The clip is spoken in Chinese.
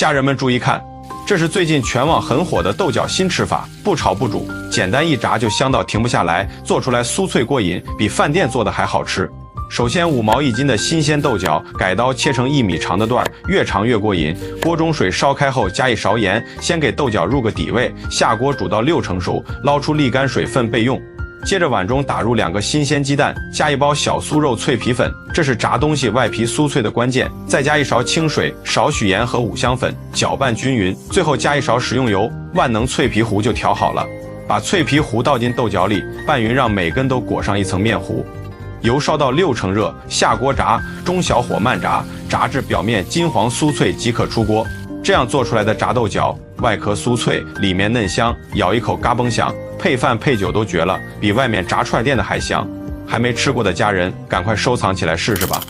家人们注意看，这是最近全网很火的豆角新吃法，不炒不煮，简单一炸就香到停不下来，做出来酥脆过瘾，比饭店做的还好吃。首先5毛1斤的新鲜豆角，改刀切成1米长的段，越长越过瘾。锅中水烧开后，加1勺盐，先给豆角入个底味，下锅煮到6成熟，捞出沥干水分备用。接着碗中打入2个新鲜鸡蛋，加1包小酥肉脆皮粉，这是炸东西外皮酥脆的关键。再加1勺清水，少许盐和五香粉，搅拌均匀。最后加1勺食用油，万能脆皮糊就调好了。把脆皮糊倒进豆角里，拌匀，让每根都裹上一层面糊。油烧到6成热，下锅炸，中小火慢炸，炸至表面金黄酥脆即可出锅。这样做出来的炸豆角，外壳酥脆，里面嫩香，咬一口嘎嘣响，配饭配酒都绝了，比外面炸串店的还香。还没吃过的家人，赶快收藏起来试试吧。